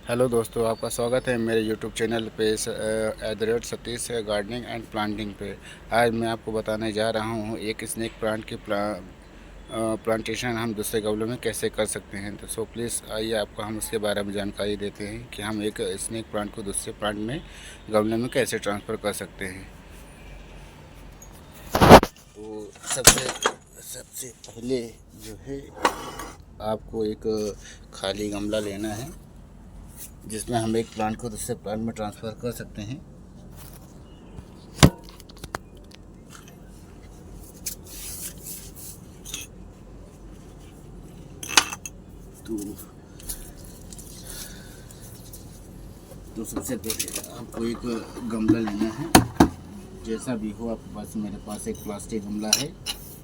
Hello दोस्तों, आपका स्वागत है मेरे यूट्यूब चैनल पे @सतीश गार्डनिंग एंड प्लांटिंग पे। आज मैं आपको बताने जा रहा हूँ एक स्नेक प्लांट की प्लांटेशन हम दूसरे गमलों में कैसे कर सकते हैं। तो प्लीज़ आइए आपको हम उसके बारे में जानकारी देते हैं कि हम एक स्नेक प्लांट को दूसरे प्लांट में गमले में कैसे ट्रांसफ़र कर सकते हैं। तो सबसे पहले जो है आपको एक खाली गमला लेना है जिसमें हम एक प्लांट को दूसरे प्लांट में ट्रांसफ़र कर सकते हैं। तो सबसे पहले आपको एक गमला लेना है, जैसा भी हो आपके पास। मेरे पास एक प्लास्टिक गमला है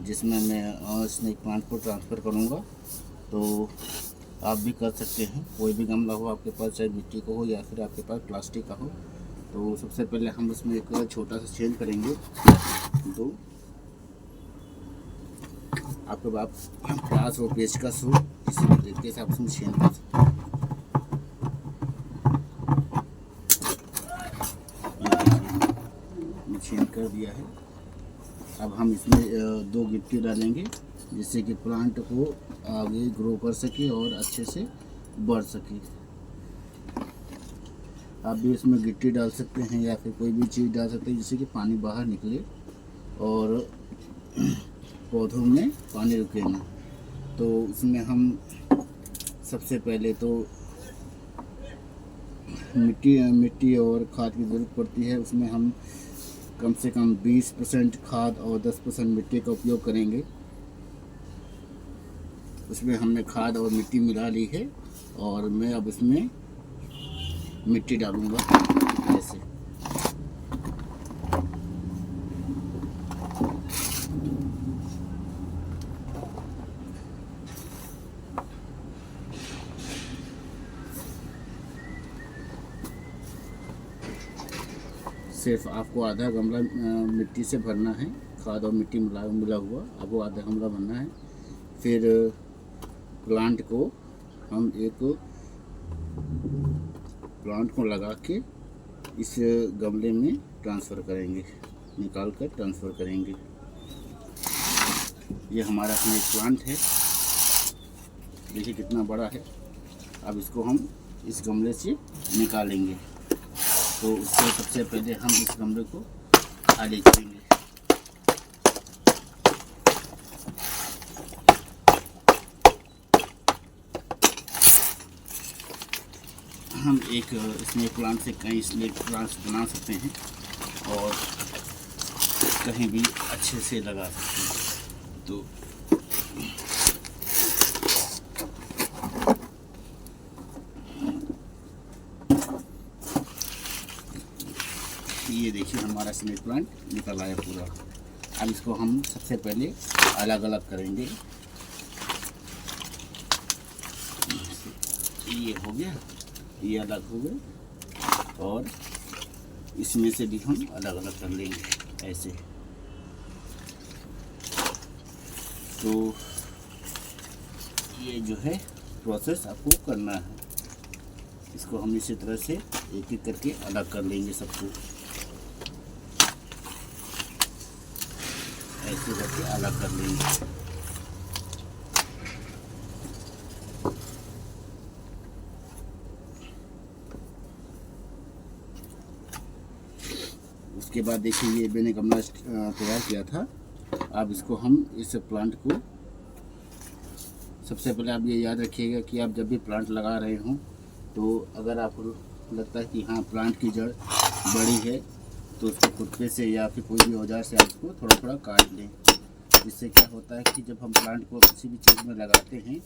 जिसमें मैं स्नेक प्लांट को ट्रांसफ़र करूँगा। तो आप भी कर सकते हैं, कोई भी गमला हो आपके पास, चाहे मिट्टी का हो या फिर आपके पास प्लास्टिक का हो। तो सबसे पहले हम उसमें एक छोटा सा छेद करेंगे। तो आपके पास प्यास हो, पेचकस हो, किसी भी तरीके से आप उसमें छेद कर सकते हैं। छेद कर दिया है। अब हम इसमें 2 गिट्टी डालेंगे जिससे कि प्लांट को आगे ग्रो कर सके और अच्छे से बढ़ सके। आप भी इसमें गिट्टी डाल सकते हैं या फिर कोई भी चीज़ डाल सकते हैं जिससे कि पानी बाहर निकले और पौधों में पानी रुके ना। तो उसमें हम सबसे पहले तो मिट्टी और खाद की ज़रूरत पड़ती है। उसमें हम कम से कम 20% खाद और 10% मिट्टी का उपयोग करेंगे। उसमें हमने खाद और मिट्टी मिला ली है और मैं अब इसमें मिट्टी डालूँगा ऐसे। सिर्फ आपको आधा गमला मिट्टी से भरना है, खाद और मिट्टी मिला हुआ आपको आधा गमला भरना है। फिर प्लांट को हम एक प्लांट को लगा के इस गमले में ट्रांसफ़र करेंगे, निकाल कर ट्रांसफ़र करेंगे। ये हमारा स्नेक प्लांट है, देखिए कितना बड़ा है। अब इसको हम इस गमले से निकालेंगे। तो उससे सबसे पहले हम इस गमले को खाली करेंगे। हम एक स्नेक प्लांट से कई स्नेक प्लांट्स बना सकते हैं और कहीं भी अच्छे से लगा सकते हैं। तो ये देखिए हमारा स्नेक प्लांट निकल आया पूरा। अब इसको हम सबसे पहले अलग अलग करेंगे। ये हो गया, ये अलग हो गए और इसमें से भी हम अलग अलग कर लेंगे ऐसे। तो ये जो है प्रोसेस आपको करना है। इसको हम इसी तरह से एक एक करके अलग कर लेंगे सबको, ऐसे करके अलग कर लेंगे। उसके बाद देखिए ये मैंने गमला तैयार किया था। अब इसको हम इस प्लांट को सबसे पहले आप ये याद रखिएगा कि आप जब भी प्लांट लगा रहे हों तो अगर आपको लगता है कि हाँ प्लांट की जड़ बड़ी है तो उसको खुरपे से या फिर कोई भी औजार से आप उसको थोड़ा थोड़ा काट लें। इससे क्या होता है कि जब हम प्लांट को किसी भी चीज़ में लगाते हैं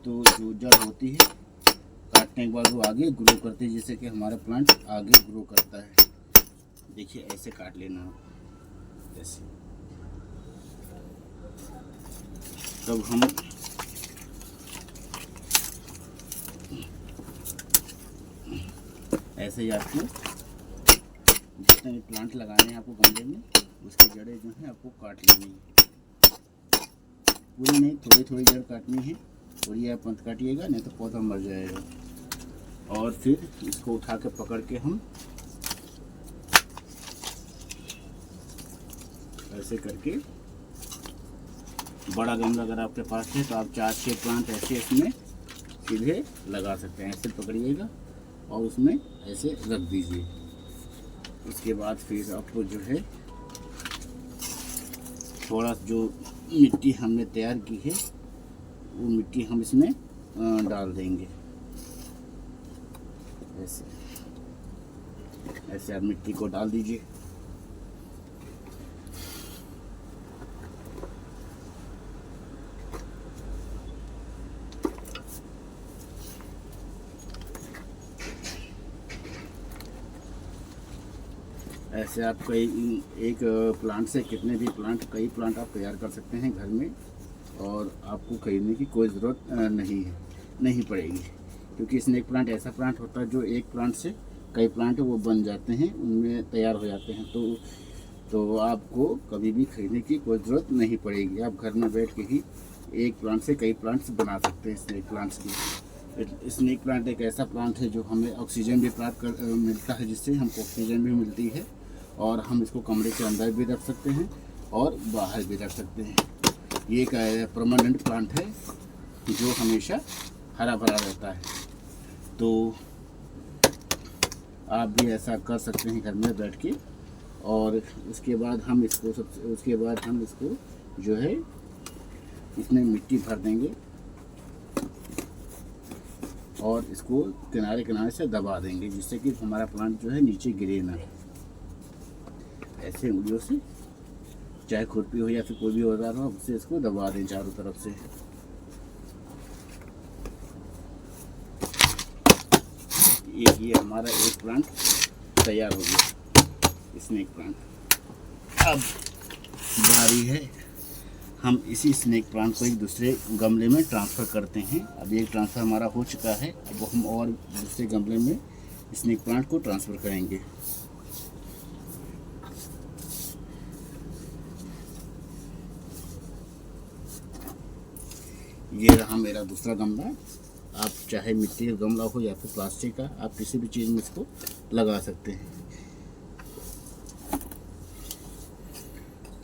तो जो जड़ होती है काटने के बाद वो आगे ग्रो करती है, जिससे कि हमारा प्लांट आगे ग्रो करता है। देखिए ऐसे काट लेना ऐसे। तब हम ऐसे ही आपको जितने भी प्लांट लगाने हैं आपको गमले में, उसकी जड़ें जो हैं आपको काट लेनी है। पूरी नहीं, थोड़ी थोड़ी जड़ काटनी है और ये आप मत काटिएगा नहीं तो पौधा मर जाएगा। और और फिर इसको उठा के पकड़ के हम ऐसे करके, बड़ा गमला अगर आपके पास है तो आप 4-6 प्लांट ऐसे इसमें सीधे लगा सकते हैं। ऐसे पकड़िएगा और उसमें ऐसे रख दीजिए। उसके बाद फिर आपको जो है थोड़ा जो मिट्टी हमने तैयार की है वो मिट्टी हम इसमें डाल देंगे। ऐसे ऐसे आप मिट्टी को डाल दीजिए। ऐसे आप एक प्लांट से कई प्लांट आप तैयार कर सकते हैं घर में, और आपको खरीदने की कोई ज़रूरत नहीं पड़ेगी। क्योंकि स्नेक प्लांट ऐसा प्लांट होता है जो एक प्लांट से कई प्लांट वो बन जाते हैं, उनमें तैयार हो जाते हैं। तो आपको कभी भी खरीदने की कोई ज़रूरत नहीं पड़ेगी। आप घर में बैठ के ही एक प्लांट से कई प्लांट्स बना सकते हैं स्नेक प्लांट्स की। स्नेक प्लांट एक ऐसा प्लांट है जो हमें ऑक्सीजन भी प्राप्त मिलता है, जिससे हमको ऑक्सीजन भी मिलती है, और हम इसको कमरे के अंदर भी रख सकते हैं और बाहर भी रख सकते हैं। ये एक परमानेंट प्लांट है जो हमेशा हरा भरा रहता है। तो आप भी ऐसा कर सकते हैं घर में बैठ के। और उसके बाद हम इसको जो है इसमें मिट्टी भर देंगे और इसको किनारे से दबा देंगे, जिससे कि हमारा प्लांट जो है नीचे गिरे ना। ऐसे उंगलियों से, चाहे खुरपी हो या फिर कोई भी औजार हो, उससे इसको दबा दें चारों तरफ से। ये हमारा एक प्लांट तैयार हो गया, स्नेक प्लांट। अब बारी है हम इसी स्नेक प्लांट को एक दूसरे गमले में ट्रांसफ़र करते हैं। अब एक ट्रांसफ़र हमारा हो चुका है। अब हम और दूसरे गमले में स्नेक प्लांट को ट्रांसफ़र करेंगे। ये रहा मेरा दूसरा गमला। आप चाहे मिट्टी का गमला हो या फिर प्लास्टिक का, आप किसी भी चीज़ में इसको लगा सकते हैं।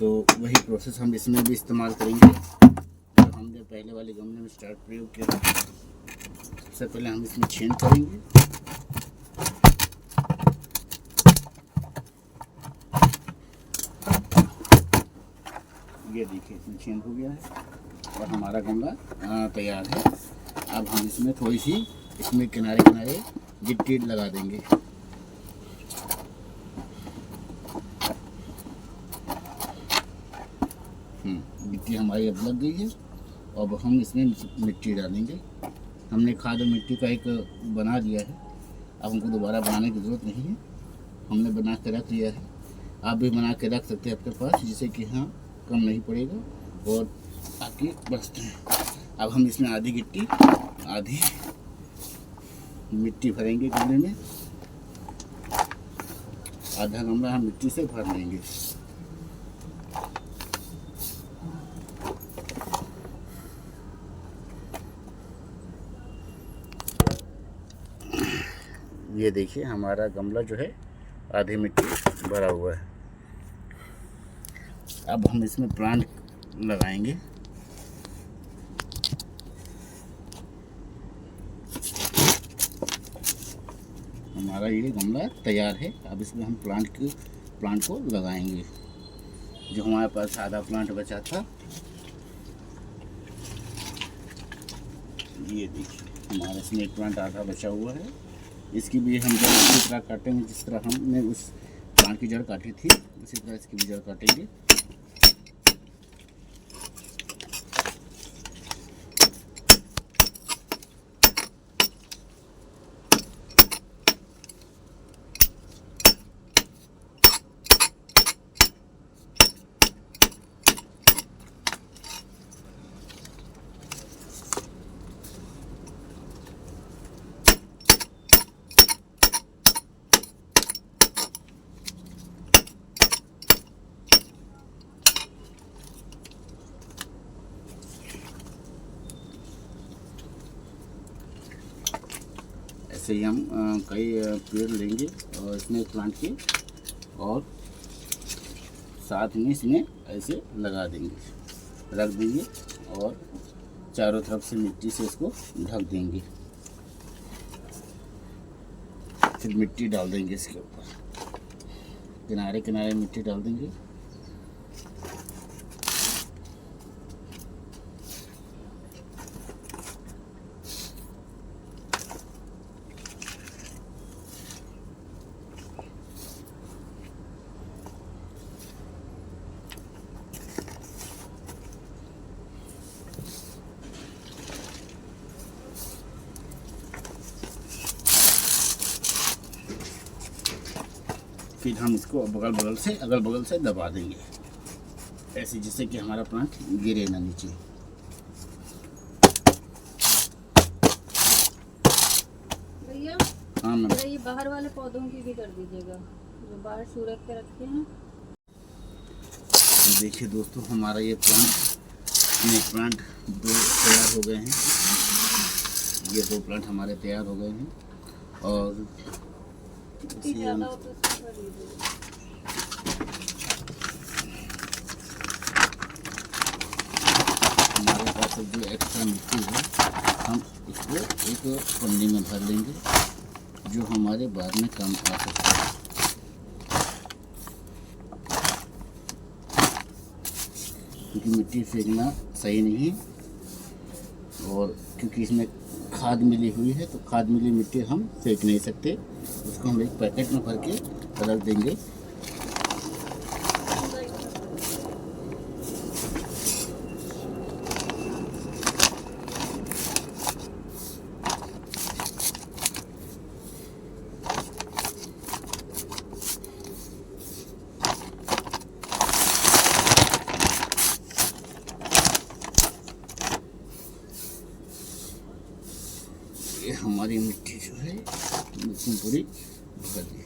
तो वही प्रोसेस हम इसमें भी इस्तेमाल करेंगे जो हमने पहले वाले गमले में प्रयोग किया। सबसे पहले हम इसमें छेद करेंगे। ये देखिए इसमें छेद हो गया है और हमारा गमला तैयार है। अब हम इसमें थोड़ी सी किनारे गिट्टी लगा देंगे। गिट्टी हमारी अब लग गई है। अब हम इसमें मिट्टी डालेंगे। हमने खाद और मिट्टी का एक बना दिया है, अब हमको दोबारा बनाने की ज़रूरत नहीं है, हमने बना के रख लिया है। आप भी बना के रख सकते हैं आपके पास, जिससे कि हाँ कम नहीं पड़ेगा और ताकि बचते हैं। अब हम इसमें आधी गिट्टी आधी मिट्टी भरेंगे गमले में। आधा गमला हम मिट्टी से भर लेंगे। ये देखिए हमारा गमला जो है आधी मिट्टी भरा हुआ है। अब हम इसमें प्लांट लगाएंगे। हमारा ये गमला तैयार है। अब इसमें हम प्लांट को लगाएंगे। जो हमारे पास आधा प्लांट बचा था, ये देखिए हमारा स्नेक प्लांट आधा बचा हुआ है। इसकी भी हम जड़ उसी तरह काटेंगे जिस तरह हमने उस प्लांट की जड़ काटी थी, उसी तरह इसकी भी जड़ काटेंगे। ऐसे ही हम कई पेड़ लेंगे और स्नेक प्लांट के, और साथ में इसमें ऐसे लगा देंगे, रख देंगे और चारों तरफ से मिट्टी से इसको ढक देंगे। फिर मिट्टी डाल देंगे इसके ऊपर, किनारे किनारे मिट्टी डाल देंगे। फिर हम इसको अगल बगल से दबा देंगे, ऐसे जिससे कि हमारा प्लांट गिरे ना नीचे। भैया हाँ मैम, ये बाहर वाले पौधों की भी कर दीजिएगा जो बाहर सूरज पे रखे हैं। देखिए दोस्तों, हमारा ये स्नेक प्लांट 2 तैयार हो गए हैं। ये 2 प्लांट हमारे तैयार हो गए हैं और इसे हम हमारे पास जो एक्स्ट्रा मिट्टी है हम इसको एक पन्नी में भर लेंगे, जो हमारे बाद में काम आ सकता है। क्योंकि मिट्टी फेंकना सही नहीं है, और क्योंकि इसमें खाद मिली हुई है तो खाद मिली मिट्टी हम फेंक नहीं सकते। उसको हम एक पैकेट में भर के रख देंगे। ये हमारी मिट्टी जो है इसमें पूरी भर दी।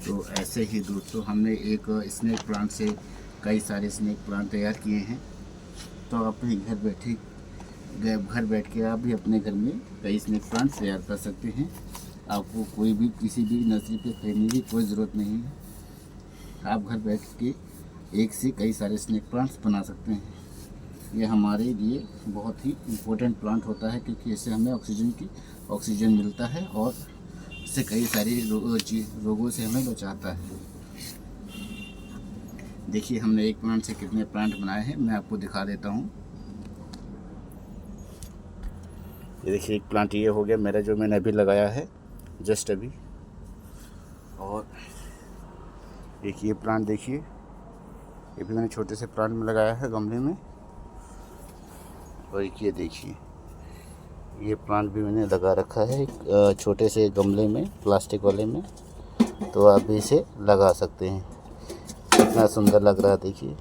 तो ऐसे ही दोस्तों हमने एक स्नेक प्लांट से कई सारे स्नेक प्लांट तैयार किए हैं। तो आप भी घर बैठ के आप भी अपने घर में कई स्नेक प्लांट तैयार कर सकते हैं। आपको कोई भी किसी भी नर्सरी पे खरीदने की कोई ज़रूरत नहीं है। आप घर बैठ के एक से कई सारे स्नेक प्लांट्स बना सकते हैं। ये हमारे लिए बहुत ही इम्पोर्टेंट प्लांट होता है, क्योंकि इससे हमें ऑक्सीजन मिलता है और इससे कई सारे रोगों से हमें बचाता है। देखिए हमने एक प्लांट से कितने प्लांट बनाए हैं, मैं आपको दिखा देता हूँ। ये देखिए, एक प्लांट ये हो गया मेरा, जो मैंने अभी लगाया है जस्ट अभी। और एक ये प्लांट देखिए, ये भी मैंने छोटे से प्लांट में लगाया है गमले में। और एक ये देखिए, ये प्लांट भी मैंने लगा रखा है एक छोटे से गमले में, प्लास्टिक वाले में। तो आप भी इसे लगा सकते हैं। कितना सुंदर लग रहा है देखिए।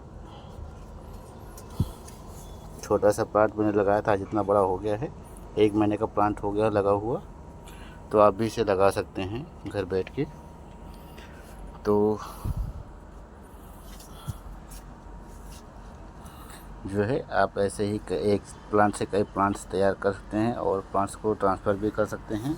छोटा सा प्लांट मैंने लगाया था, जितना बड़ा हो गया है, 1 महीने का प्लांट हो गया लगा हुआ। तो आप भी इसे लगा सकते हैं घर बैठ के। तो जो है आप ऐसे ही एक प्लांट से कई प्लांट्स तैयार कर सकते हैं और प्लांट्स को ट्रांसफ़र भी कर सकते हैं।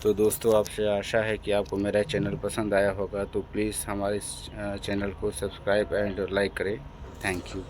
तो दोस्तों, आपसे आशा है कि आपको मेरा चैनल पसंद आया होगा। तो प्लीज़ हमारे चैनल को सब्सक्राइब एंड लाइक करें। Thank you.